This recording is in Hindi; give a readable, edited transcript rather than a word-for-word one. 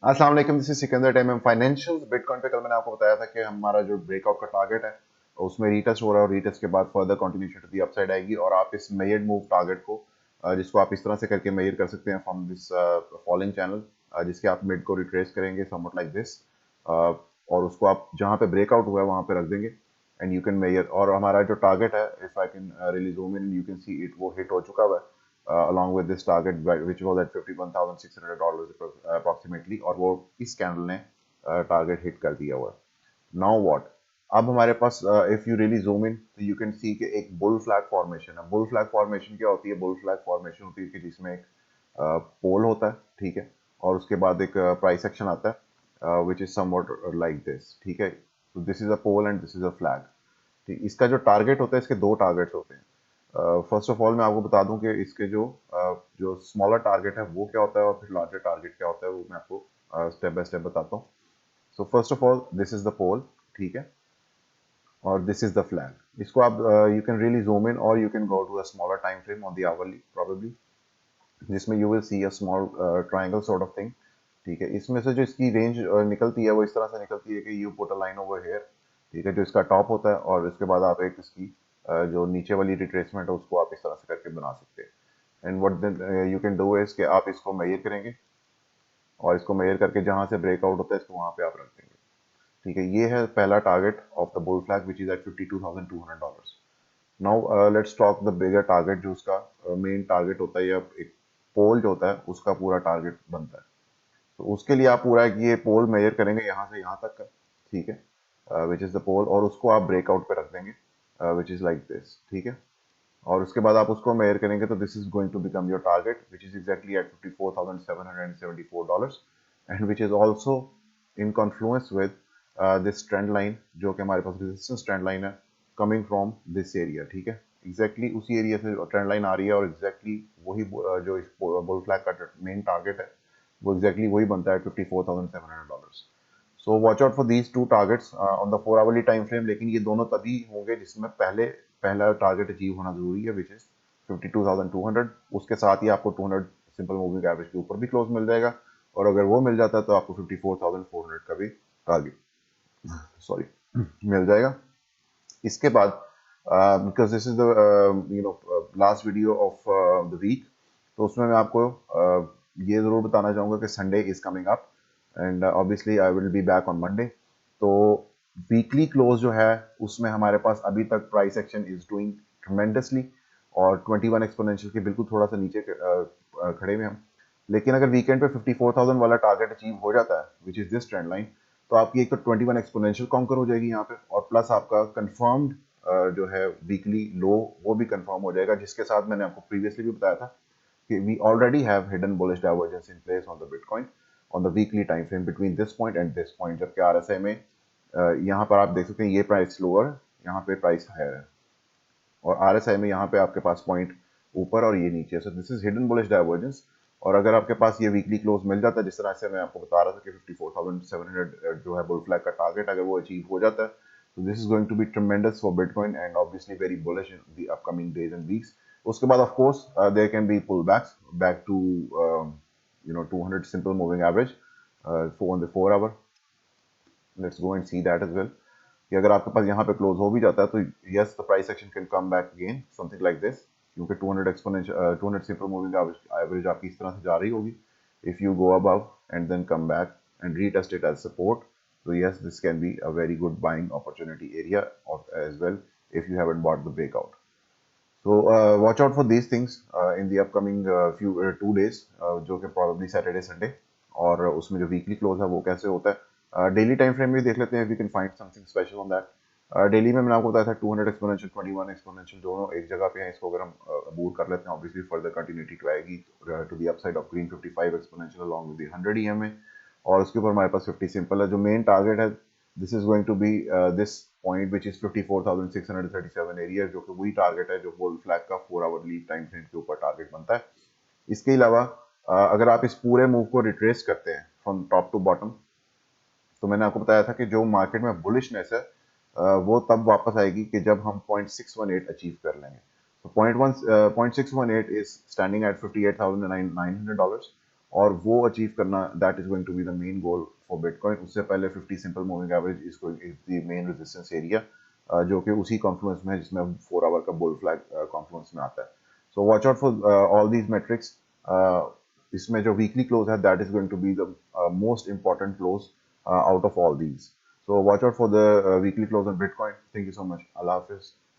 अस्सलाम वालेकुम, this is Sikandar time M financial bitcoin पे कल मैंने आपको बताया था कि हमारा जो ब्रेकआउट का टारगेट है उसमें रीटेस्ट हो रहा है और रीटेस्ट के बाद further continuation to the upside आएगी और आप इस मेजर्ड मूव टारगेट को जिसको आप इस तरह से करके मेजर कर सकते हैं फ्रॉम दिस फॉलोइंग चैनल, जिसके आप मिड को रिट्रेस करेंगे समवट लाइक दिस, और उसको आप जहाँ पे ब्रेकआउट हुआ है वहाँ पे रख देंगे एंड यू कैन मेजर। और हमारा जो टारगेट है, if I can really zoom in, you can see it, वो हिट हो चुका हुआ है along with this target which was at $51,600 approximately, और वो इस कैंडल ने टारगेट हिट कर दिया हुआ है। नाउ व्हाट, अब हमारे पास if you really zoom in तो यू कैन सी कि एक बुल फ्लैग फॉर्मेशन है। बुल फ्लैग फॉर्मेशन क्या होती है? बुल फ्लैग फॉर्मेशन होती है कि जिसमें एक पोल होता है, ठीक है, और उसके बाद एक प्राइस एक्शन आता है which is something like this, ठीक है। तो this is a pole and this is a flag. ठीक, इसका जो टारगेट होता है, इसके दो टारगेट्स होते हैं। फर्स्ट ऑफ ऑल मैं आपको बता दूं कि इसके जो स्मॉलर टारगेट है वो क्या होता है और फिर लार्जर टारगेट क्या होता है, वो मैं आपको स्टेप बाय स्टेप बताता हूँ। So first of all this is the pole, ठीक है, और दिस इज द फ्लैग। इसको आप you can really zoom in और you can go to a smaller time frame on the hourly probably, जिसमें you will see a small triangle sort of thing, ठीक है। इसमें से जो इसकी रेंज निकलती है वो इस तरह से निकलती है कि you put a line over here, ठीक है, जो इसका टॉप होता है, और इसके बाद आप एक इसकी जो नीचे वाली रिट्रेसमेंट है उसको आप इस तरह से करके बना सकते हैं। And what then you can do is कि आप इसको मेजर करेंगे और इसको मेजर करके जहां से ब्रेकआउट होता है इसको वहां पे आप रख देंगे, ठीक है। ये है पहला target of the bull flag which is at $52,200। Now let's talk the bigger target, जो उसका मेन टारगेट होता है, या एक पोल जो होता है उसका पूरा टारगेट बनता है। तो उसके लिए आप पूरा एक ये पोल मेजर करेंगे यहाँ से यहाँ तक का, ठीक है, विच इज़ द पोल, और उसको आप ब्रेकआउट पे रख देंगे विच इज़ लाइक दिस, ठीक है। और उसके बाद आप उसको मेजर करेंगे तो this is going to become your target which is exactly at $54,774, and which is also in confluence with this trend line, जो कि हमारे पास रेजिस्टेंस ट्रेंड लाइन है कमिंग फ्रॉम दिस एरिया, ठीक है। एग्जैक्टली उसी एरिया से ट्रेंड लाइन आ रही है और एग्जैक्टली वही जो इस बुल फ्लैग का मेन टारगेट है वो एग्जैक्टली वही बनता है $54,700। सो watch out for these two targets on the 4 hourly time frame. लेकिन ये दोनों तभी होंगे जिसमें पहला टारगेट अचीव होना जरूरी है विच इज 52,200। उसके साथ ही आपको 200 सिंपल मूविंग एवरेज के ऊपर भी क्लोज मिल जाएगा, और अगर वो मिल जाता है तो आपको 54,400 का भी टारगेट, सॉरी, मिल जाएगा। इसके बाद because this is the last video of the week, तो उसमें मैं आपको ये ज़रूर बताना चाहूँगा कि Sunday is coming up and obviously I will be back on Monday. तो वीकली क्लोज जो है उसमें हमारे पास अभी तक price action is doing tremendously, और 21 एक्सपोनेंशियल के बिल्कुल थोड़ा सा नीचे खड़े हुए हम। लेकिन अगर वीकेंड पे 54,000 वाला टारगेट अचीव हो जाता है which is this trend line, तो आपकी एक तो 21 एक्सपोनेंशियल कॉन्कर हो जाएगी यहाँ पे, और प्लस आपका कंफर्म्ड जो है वीकली लो वो भी कंफर्म हो जाएगा, जिसके साथ मैंने आपको प्रीवियसली भी बताया था कि we already have hidden bullish divergence in place on the Bitcoin on the weekly time frame between this point and this point, जबकि RSI में यहाँ पर आप देख सकते हैं ये प्राइस लोअर, यहाँ पे प्राइस हायर है, और RSI में यहाँ पे आपके पास पॉइंट ऊपर और ये नीचे। So this is hidden bullish divergence. और अगर आपके पास ये वीकली क्लोज मिल जाता है, जिस तरह से मैं आपको बता रहा था कि 54,700 जो है बुल फ्लैग का टारगेट, अगर वो अचीव हो जाता है तो this is going to be tremendous for bitcoin and obviously very bullish in the upcoming days and weeks. उसके बाद of course there can be pullbacks back to 200 simple moving average on the 4 hour. Let's go and see that as well, कि अगर आपके पास यहाँ पे क्लोज हो भी जाता है तो yes the price action can come back again something like this, क्योंकि 200 एक्सपोनेंशियल 200 सिंपल मूविंग एवरेज आपकी इस तरह से जा रही होगी। If you go above and then come back and retest it as support, तो yes, this can be a very good buying opportunity area as well if you haven't bought the breakout. So watch out for these things in the upcoming few 2 days, जो कि probably Saturday Sunday, और उसमें जो वीकली क्लोज है वो कैसे होता है। डेली टाइम फ्रेम में देख लेते हैं, we can find something special on that. Daily में मैंने आपको बताया था 200 एक्सपोनेंशियल 21 एक्सपोनेंशियल दोनों एक जगह पे हैं। इसको अगर हम अबूर कर लेते हैं, ऑब्वियसली फर्दर कंटिन्यूटी तो आएगी to the upside of green 55 exponential along with the 100 EMA, और उसके ऊपर हमारे पास 50 सिंपल है। जो मेन टारगेट है this is going to be this point which is 54,637 area, जो कि वही टारगेट है जो बुल फ्लैग का 4 आवर लीड टाइम फ्रेम के ऊपर टारगेट बनता है। इसके अलावा अगर आप इस पूरे मूव को रिट्रेस करते हैं फ्रॉम टॉप टू बॉटम, तो मैंने आपको बताया था कि जो मार्केट में बुलिशनेस है वो तब वापस आएगी कि जब हम 0.618 अचीव कर लेंगे। तो 0.618 इज स्टैंडिंग एट $58,900, और वो अचीव करना, that is going to be the main goal for bitcoin. उससे पहले 50 simple moving average is the main resistance area, जो कि उसी कॉन्फ्लुएंस में है जिसमें 4 आवर का बुल फ्लैग कॉन्फ्लुएंस में आता है। So watch out for all these metrics. इसमें जो वीकली क्लोज है, that is going to be the most important close out of all these. So watch out for the weekly close on Bitcoin. Thank you so much. Allah Hafiz.